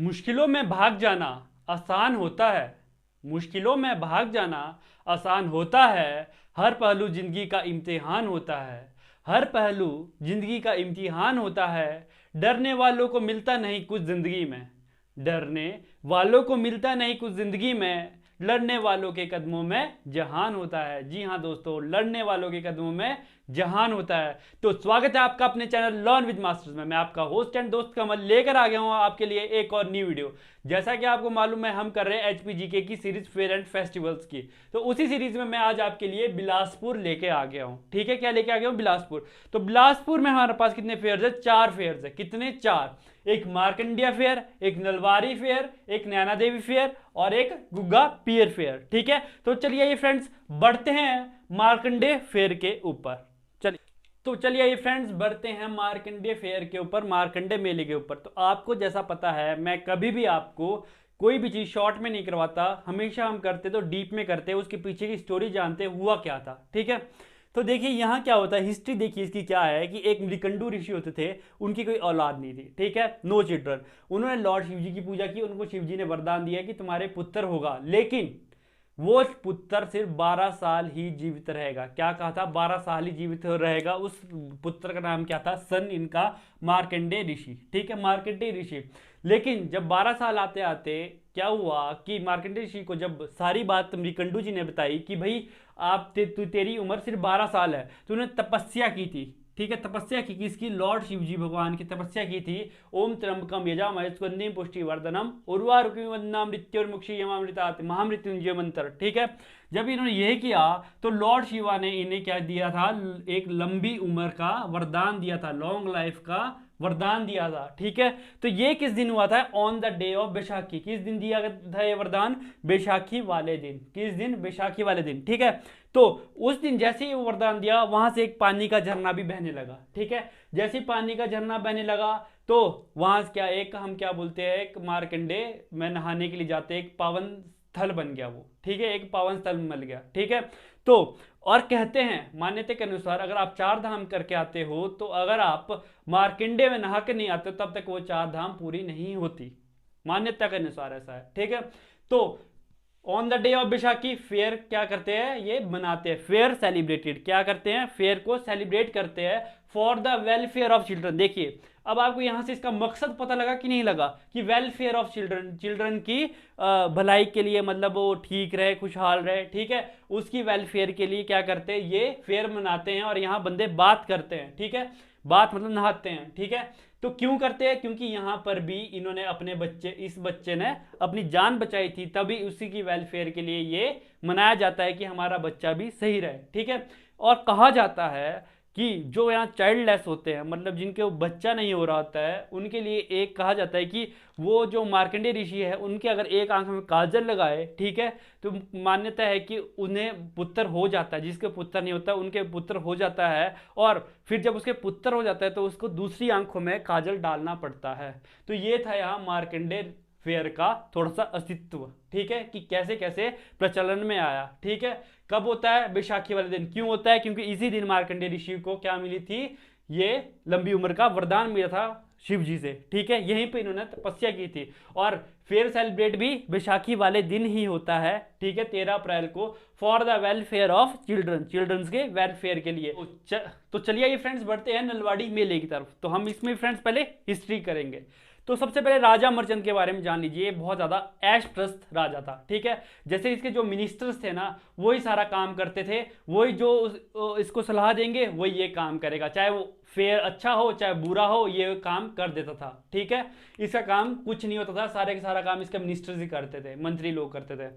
मुश्किलों में भाग जाना आसान होता है। मुश्किलों में भाग जाना आसान होता है। हर पहलू जिंदगी का इम्तिहान होता है। हर पहलू जिंदगी का इम्तिहान होता है। डरने वालों को मिलता नहीं कुछ जिंदगी में। डरने वालों को मिलता नहीं कुछ जिंदगी में। लड़ने वालों के कदमों में जहान होता है। जी हाँ दोस्तों, लड़ने वालों के कदमों में जहान होता है। तो स्वागत है आपका अपने चैनल लर्न विद मास्टर्स में। मैं आपका होस्ट एंड दोस्त कमल लेकर आ गया हूँ आपके लिए एक और न्यू वीडियो। जैसा कि आपको मालूम है, हम कर रहे हैं एचपीजीके की सीरीज फेयर एंड फेस्टिवल्स की। तो उसी सीरीज में मैं आज आपके लिए बिलासपुर लेके आ गया हूँ। ठीक है, क्या लेके आ गया हूँ? बिलासपुर। तो बिलासपुर में हमारे पास कितने फेयर्स है? 4 फेयर्स है। कितने? 4। एक मार्कंडिया फेयर, एक नलवारी फेयर, एक नैना देवी फेयर और एक गुग्गा पियर फेयर। ठीक है, तो चलिए ये फ्रेंड्स बढ़ते हैं मार्कंडे फेयर के ऊपर। चलिए ये फ्रेंड्स बढ़ते हैं मार्कंडे फेयर के ऊपर, मार्कंडे मेले के ऊपर। तो आपको जैसा पता है, मैं कभी भी आपको कोई भी चीज शॉर्ट में नहीं करवाता, हमेशा हम करते तो डीप में करते, उसके पीछे की स्टोरी जानते हुआ क्या था। ठीक है, तो देखिए यहाँ क्या होता है, हिस्ट्री देखिए इसकी क्या है कि एक मृकंडू ऋषि होते थे, उनकी कोई औलाद नहीं थी। ठीक है, नो चिल्ड्रन। उन्होंने लॉर्ड शिव जी की पूजा की, उनको शिव जी ने वरदान दिया कि तुम्हारे पुत्र होगा, लेकिन वो पुत्र सिर्फ 12 साल ही जीवित रहेगा। क्या कहा था? 12 साल ही जीवित रहेगा। उस पुत्र का नाम क्या था? सन इनका मार्कंडेय ऋषि। ठीक है, मार्कंडेय ऋषि। लेकिन जब 12 साल आते आते क्या हुआ कि मार्कंडेय ऋषि को जब सारी बात मृकंडू जी ने बताई कि भाई तेरी उम्र सिर्फ 12 साल है, तो उन्होंने तपस्या की थी। ठीक है, तपस्या की किसकी? लॉर्ड शिव जी भगवान की तपस्या की थी। ओम त्र्यंबकम यजामहे सुगंधिम पुष्टिवर्धनम उर्वारुकमिव वंदनाम मृत्युर्मुक्षीयमामृतात् महामृत्युंजय मंत्र। ठीक है, जब इन्होंने यह किया तो लॉर्ड शिवा ने इन्हें क्या दिया था? एक लंबी उम्र का वरदान दिया था, लॉन्ग लाइफ का वरदान दिया था। ठीक है, तो ये किस दिन हुआ था? On the day of Baisakhi. किस दिन दिया था ये वरदान? बैसाखी वाले दिन। किस दिन? बैसाखी वाले दिन। ठीक है, तो उस दिन जैसे ही वो वरदान दिया, वहां से एक पानी का झरना भी बहने लगा। ठीक है, जैसे ही पानी का झरना बहने लगा तो वहां से क्या, एक हम क्या बोलते हैं, एक मार्कंडे में नहाने के लिए जाते, एक पावन स्थल बन गया वो। ठीक है, एक पावन स्थल मिल गया। ठीक है, तो और कहते हैं मान्यता के अनुसार, अगर आप 4 धाम करके आते हो, तो अगर आप मार्कंडे में नहा के नहीं आते तब तक वो 4 धाम पूरी नहीं होती। मान्यता के अनुसार ऐसा है। ठीक है, तो on the day of Baisakhi fair क्या करते हैं? ये मनाते हैं, फेयर सेलिब्रेटेड। क्या करते हैं? फेयर को सेलिब्रेट करते हैं for the welfare of children. देखिए, अब आपको यहां से इसका मकसद पता लगा कि नहीं लगा कि वेलफेयर ऑफ चिल्ड्रन, चिल्ड्रन की भलाई के लिए, मतलब वो ठीक रहे, खुशहाल रहे। ठीक है, उसकी वेलफेयर के लिए क्या करते हैं? ये फेयर मनाते हैं और यहाँ बंदे बात करते हैं। ठीक है, बात मतलब नहाते हैं। ठीक है, तो क्यों करते हैं? क्योंकि यहां पर भी इन्होंने अपने बच्चे, इस बच्चे ने अपनी जान बचाई थी, तभी उसी की वेलफेयर के लिए ये मनाया जाता है कि हमारा बच्चा भी सही रहे। ठीक है, और कहा जाता है कि जो यहाँ चाइल्डलेस होते हैं, मतलब जिनके वो बच्चा नहीं हो रहा होता है, उनके लिए एक कहा जाता है कि वो जो मार्कंडेय ऋषि है, उनके अगर एक आंख में काजल लगाए, ठीक है, तो मान्यता है कि उन्हें पुत्र हो जाता है। जिसके पुत्र नहीं होता उनके पुत्र हो जाता है, और फिर जब उसके पुत्र हो जाता है तो उसको दूसरी आंखों में काजल डालना पड़ता है। तो ये था यहाँ मार्कंडेय फेयर का थोड़ा सा अस्तित्व। ठीक है, कि कैसे कैसे प्रचलन में आया। ठीक है, कब होता है? बैसाखी वाले दिन। क्यों होता है? क्योंकि इसी दिन मार्कंडेय ऋषि को क्या मिली थी? ये लंबी उम्र का वरदान मिला था शिव जी से। ठीक है, यहीं पे इन्होंने तपस्या की थी, और फेयर सेलिब्रेट भी बैसाखी वाले दिन ही होता है। ठीक है, 13 अप्रैल को, for the welfare of children, childrens के वेलफेयर के लिए। तो चलिए ये फ्रेंड्स बढ़ते हैं नलवाड़ी मेले की तरफ। तो हम इसमें फ्रेंड्स पहले हिस्ट्री करेंगे। तो सबसे पहले राजा अमरचंद के बारे में जान लीजिए। बहुत ज्यादा ऐशप्रस्त राजा था। ठीक है, जैसे इसके जो मिनिस्टर्स थे ना, वही सारा काम करते थे, वही जो इसको सलाह देंगे वही ये काम करेगा, चाहे वो फेयर अच्छा हो चाहे बुरा हो, ये काम कर देता था। ठीक है, इसका काम कुछ नहीं होता था, सारे का सारा काम इसके मिनिस्टर्स ही करते थे, मंत्री लोग करते थे।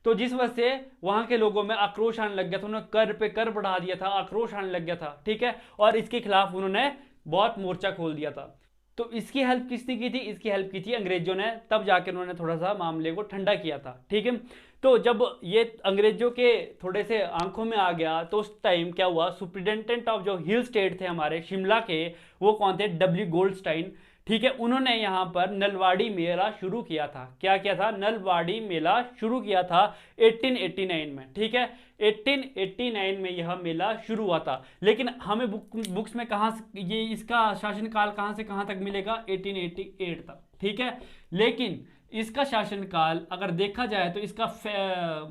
तो जिस वजह से वहां के लोगों में आक्रोश आने लग गया था, उन्होंने कर पे कर बढ़ा दिया था, आक्रोश आने लग गया था। ठीक है, और इसके खिलाफ उन्होंने बहुत मोर्चा खोल दिया था। तो इसकी हेल्प किसने की थी? इसकी हेल्प की थी अंग्रेजों ने, तब जाके उन्होंने थोड़ा सा मामले को ठंडा किया था। ठीक है, तो जब ये अंग्रेजों के थोड़े से आंखों में आ गया, तो उस टाइम क्या हुआ, सुप्रिटेंडेंट ऑफ जो हिल स्टेट थे हमारे शिमला के, वो कौन थे? W Goldstein. ठीक है, उन्होंने यहाँ पर नलवाड़ी मेला शुरू किया था। क्या किया था? नलवाड़ी मेला शुरू किया था 1889 में। ठीक है, 1889 में यह मेला शुरू हुआ था। लेकिन हमें बुक्स में कहाँ से ये इसका शासनकाल कहाँ से कहाँ तक मिलेगा? 1888 तक। ठीक है, लेकिन इसका शासनकाल अगर देखा जाए तो इसका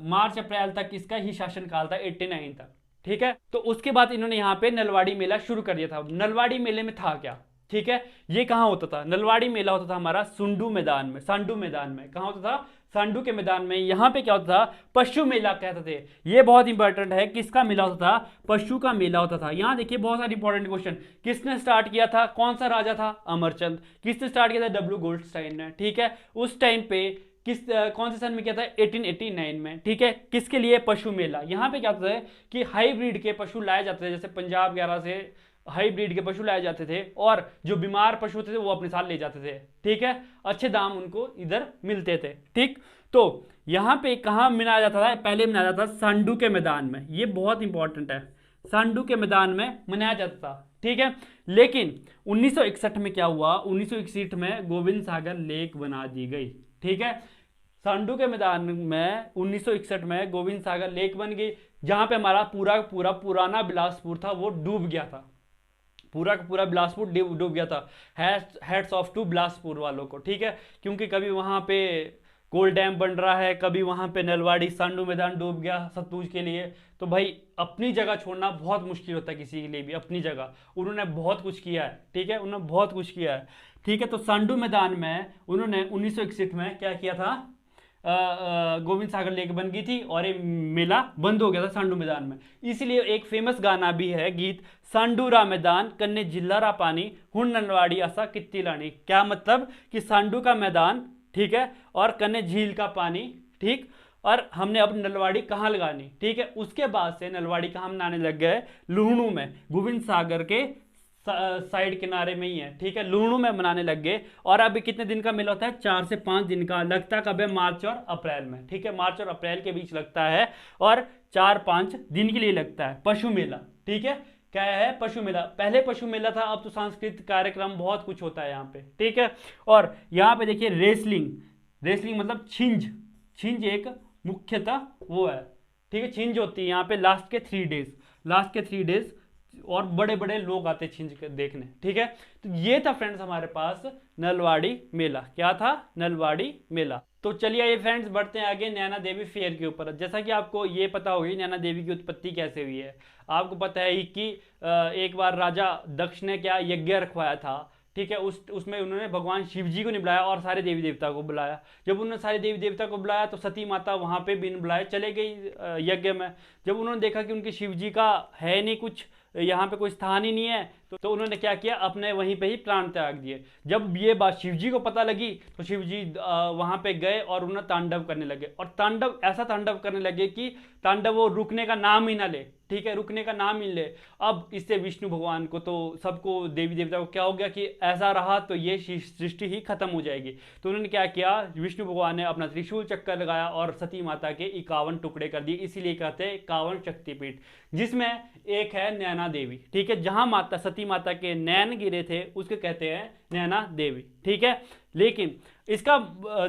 मार्च अप्रैल तक इसका ही शासनकाल था, 89 तक। ठीक है, तो उसके बाद इन्होंने यहाँ पे नलवाड़ी मेला शुरू कर दिया था। नलवाड़ी मेले में था क्या? ठीक है, ये कहाँ होता था? नलवाड़ी मेला होता था हमारा सुंडू मैदान में, सांडू मैदान में। कहाँ होता था? सांडू के मैदान में। यहाँ पे क्या होता था? पशु मेला कहते थे। ये बहुत इंपॉर्टेंट है, किसका मेला होता था? पशु का मेला होता था। यहाँ देखिए बहुत सारे इंपॉर्टेंट क्वेश्चन। किसने स्टार्ट किया था? कौन सा राजा था? अमरचंद। किसने स्टार्ट किया था? डब्ल्यू गोल्डस्टाइन ने। ठीक है, उस टाइम पे कौन से सन में किया था? 1889 में। ठीक है, किसके लिए? पशु मेला। यहाँ पे क्या होता है कि हाईब्रिड के पशु लाए जाते थे, जैसे पंजाब वगैरह से हाईब्रिड के पशु लाए जाते थे, और जो बीमार पशु होते थे वो अपने साथ ले जाते थे। ठीक है, अच्छे दाम उनको इधर मिलते थे। ठीक, तो यहाँ पे कहाँ मनाया जाता था? पहले मनाया जाता था सांडू के मैदान में। ये बहुत इंपॉर्टेंट है, सांडू के मैदान में मनाया जाता था। ठीक है, लेकिन 1961 में क्या हुआ? 1961 में गोविंद सागर लेक बना दी गई। ठीक है, सांडू के मैदान में 1961 में गोविंद सागर लेक बन गई, जहां पे हमारा पूरा पूरा पुराना बिलासपुर था वो डूब गया था। पूरा का पूरा बिलासपुर डूब गया था। हैट्स ऑफ टू बिलासपुर वालों को। ठीक है, क्योंकि कभी वहां पे कोल डैम बन रहा है, कभी वहां पे नलवाड़ी सांडू मैदान डूब गया सतलुज के लिए। तो भाई अपनी जगह छोड़ना बहुत मुश्किल होता है किसी के लिए भी, अपनी जगह। उन्होंने बहुत कुछ किया है। ठीक है, उन्होंने बहुत कुछ किया है। ठीक है, तो सांडू मैदान में उन्होंने 1961 में क्या किया था? गोविंद सागर लेक बन गई थी और ये मेला बंद हो गया था सांडू मैदान में। इसलिए एक फेमस गाना भी है, गीत, सांडूरा मैदान कन्ने जिल्लारा पानी हुण नलवाड़ी आसा कित्ती लानी। क्या मतलब? कि सांडू का मैदान, ठीक है, और कन्ने झील का पानी, ठीक, और हमने अब नलवाड़ी कहाँ लगानी। ठीक है, उसके बाद से नलवाड़ी कहाँ मनाने लग गए? लुहणू में, गोविंद सागर के साइड किनारे में ही है। ठीक है, लुहणू में मनाने लग गए। और अभी कितने दिन का मेला होता है? 4 से 5 दिन का लगता है। कब है? मार्च और अप्रैल में। ठीक है, मार्च और अप्रैल के बीच लगता है और 4-5 दिन के लिए लगता है पशु मेला। ठीक है, क्या है? पशु मेला। पहले पशु मेला था, अब तो सांस्कृतिक कार्यक्रम बहुत कुछ होता है यहाँ पे। ठीक है, और यहाँ पे देखिए रेसलिंग। रेसलिंग मतलब छिंज। छिंज एक मुख्यतः वो है। ठीक है, छिंज होती है यहाँ पे लास्ट के 3 डेज, लास्ट के 3 डेज, और बड़े बड़े लोग आते छिंज के देखने। ठीक है, तो ये था फ्रेंड्स हमारे पास नलवाड़ी मेला। क्या था? नलवाड़ी मेला। तो चलिए ये फ्रेंड्स बढ़ते हैं आगे नैना देवी फेयर के ऊपर। जैसा कि आपको ये पता होगी नैना देवी की उत्पत्ति कैसे हुई है। आपको पता है कि एक बार राजा दक्ष ने क्या यज्ञ रखवाया था। ठीक है, उसमें उन्होंने भगवान शिव जी को नहीं बुलाया और सारे देवी देवता को बुलाया। जब उन्होंने सारे देवी देवता को बुलाया तो सती माता वहां पे बिन बुलाए चले गई यज्ञ में। जब उन्होंने देखा कि उनके शिव जी का है नहीं कुछ, यहाँ पे कोई स्थान ही नहीं है, तो उन्होंने क्या किया? अपने वहीं पे ही प्राण त्याग दिए। जब ये बात शिव जी को पता लगी तो शिव जी वहां पे गए और उन्हें तांडव करने लगे, और तांडव ऐसा तांडव करने लगे कि तांडव वो रुकने का नाम ही ना ले। ठीक है, रुकने का नाम ही ले। अब इससे विष्णु भगवान को, तो सबको, देवी देवता को क्या हो गया कि ऐसा रहा तो ये सृष्टि ही खत्म हो जाएगी। तो उन्होंने क्या किया? विष्णु भगवान ने अपना त्रिशूल चक्कर लगाया और सती माता के 51 टुकड़े कर दिए। इसीलिए कहते हैं 51 शक्तिपीठ, जिसमें एक है नैना देवी। ठीक है, जहां माता सती माता के नैन गिरे थे उसके कहते हैं नैना देवी। ठीक है, लेकिन इसका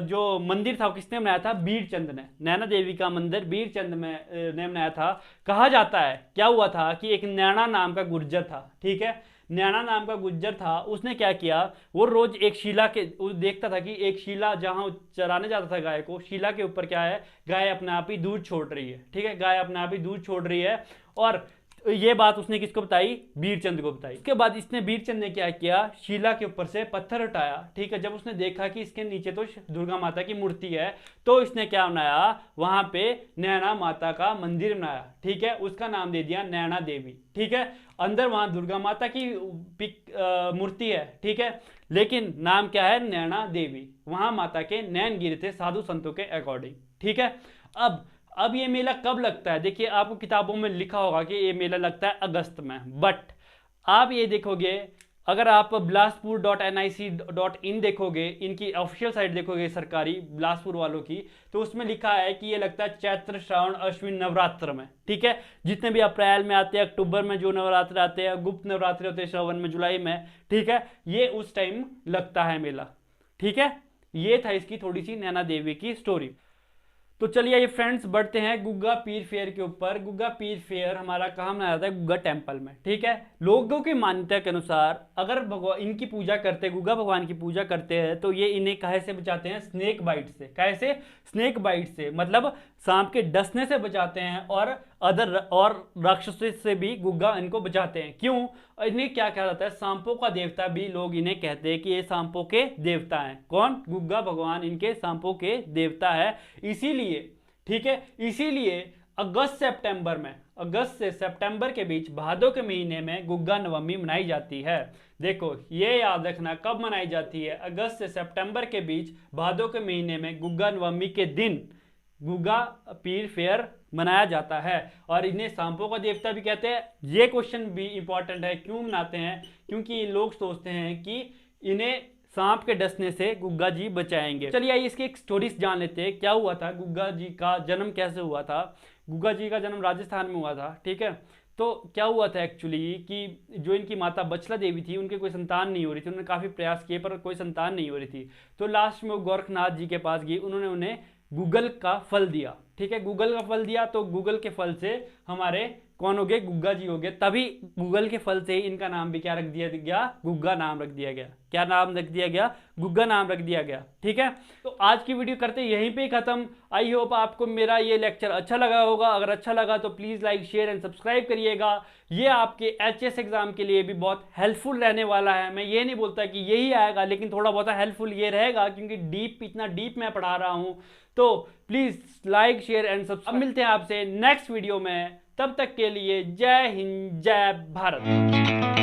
जो मंदिर था किसने बनाया था? बीरचंद ने। नैना देवी का मंदिर बीरचंद ने बनाया था। कहा जाता है क्या हुआ था कि एक नैना नाम का गुर्जर था। ठीक है, नैना नाम का गुज्जर था। उसने क्या किया? वो रोज एक शिला के देखता था कि एक शिला जहां चराने जाता था गाय को, शिला के ऊपर क्या है? गाय अपने आप ही दूध छोड़ रही है। ठीक है, गाय अपने आप ही दूध छोड़ रही है। और ये बात उसने किसको बताई? बीरचंद को बताई। उसके बाद इसने बीरचंद ने क्या किया? शिला के ऊपर से पत्थर हटाया। ठीक है, जब उसने देखा कि इसके नीचे तो दुर्गा माता की मूर्ति है, तो इसने क्या बनाया? वहां पे नैना माता का मंदिर बनाया। ठीक है, उसका नाम दे दिया नैना देवी। ठीक है, अंदर वहां दुर्गा माता की मूर्ति है। ठीक है, लेकिन नाम क्या है? नैना देवी। वहां माता के नैन गिरे थे साधु संतों के अकॉर्डिंग। ठीक है, अब ये मेला कब लगता है? देखिए आपको किताबों में लिखा होगा कि ये मेला लगता है अगस्त में, बट आप ये देखोगे अगर आप bilaspur.nic.in देखोगे, इनकी ऑफिशियल साइट देखोगे सरकारी बिलासपुर वालों की, तो उसमें लिखा है कि ये लगता है चैत्र श्रावण अश्विन नवरात्र में। ठीक है, जितने भी अप्रैल में आते हैं, अक्टूबर में जो नवरात्र आते हैं, गुप्त नवरात्र होते हैं श्रावण में, जुलाई में, ठीक है, ये उस टाइम लगता है मेला। ठीक है, ये था इसकी थोड़ी सी नैना देवी की स्टोरी। तो चलिए ये फ्रेंड्स बढ़ते हैं गुग्गा पीर फेयर के ऊपर। गुग्गा पीर फेयर हमारा कहाँ मनाया जाता है? गुग्गा टेम्पल में। ठीक है, लोगों की मान्यता के अनुसार अगर भगवान इनकी पूजा करते, गुग्गा भगवान की पूजा करते हैं, तो ये इन्हें कहे से बचाते हैं? स्नेक बाइट से। कैसे? स्नेक बाइट से, मतलब सांप के डसने से बचाते हैं, और राक्षसों से भी गुग्गा इनको बचाते हैं। क्यों? इन्हें क्या कहा जाता है? सांपों का देवता भी लोग इन्हें कहते हैं कि ये सांपों के देवता हैं। कौन? गुग्गा भगवान इनके सांपों के देवता है। इसीलिए, ठीक है, इसीलिए अगस्त से सितंबर के बीच भादों के महीने में गुग्गा नवमी मनाई जाती है। देखो ये याद रखना, कब मनाई जाती है? अगस्त से सितंबर के बीच भादों के महीने में गुग्गा नवमी के दिन गुग्गा पीर फेयर मनाया जाता है। और इन्हें सांपों का देवता भी कहते हैं। ये क्वेश्चन भी इंपॉर्टेंट है, क्यों मनाते हैं? क्योंकि लोग सोचते हैं कि इन्हें सांप के डसने से गुग्गा जी बचाएंगे। चलिए आइए इसकी एक स्टोरी जान लेते हैं, क्या हुआ था, गुग्गा जी का जन्म कैसे हुआ था। गुग्गा जी का जन्म राजस्थान में हुआ था। ठीक है, तो क्या हुआ था एक्चुअली कि जो इनकी माता बचला देवी थी, उनके कोई संतान नहीं हो रही थी। उन्होंने काफ़ी प्रयास किए पर कोई संतान नहीं हो रही थी। तो लास्ट में वो गोरखनाथ जी के पास गई, उन्होंने उन्हें गूगल का फल दिया। ठीक है, गूगल का फल दिया, तो गूगल के फल से हमारे कौन हो गए? गुग्गा जी हो गए। तभी गूगल के फल से ही इनका नाम भी क्या रख दिया गया? गुग्गा नाम रख दिया गया। क्या नाम रख दिया गया? गुग्गा नाम रख दिया गया। ठीक है, तो आज की वीडियो करते यहीं पे ही खत्म। आई होप आपको मेरा ये लेक्चर अच्छा लगा होगा। अगर अच्छा लगा तो please like, share and subscribe करिएगा। ये आपके एचएस एग्जाम के लिए भी बहुत हेल्पफुल रहने वाला है। मैं ये नहीं बोलता कि यही आएगा, लेकिन थोड़ा बहुत हेल्पफुल ये रहेगा, क्योंकि इतना डीप मैं पढ़ा रहा हूं। तो please like, share and subscribe. अब मिलते हैं आपसे नेक्स्ट वीडियो में, तब तक के लिए जय हिंद, जय भारत।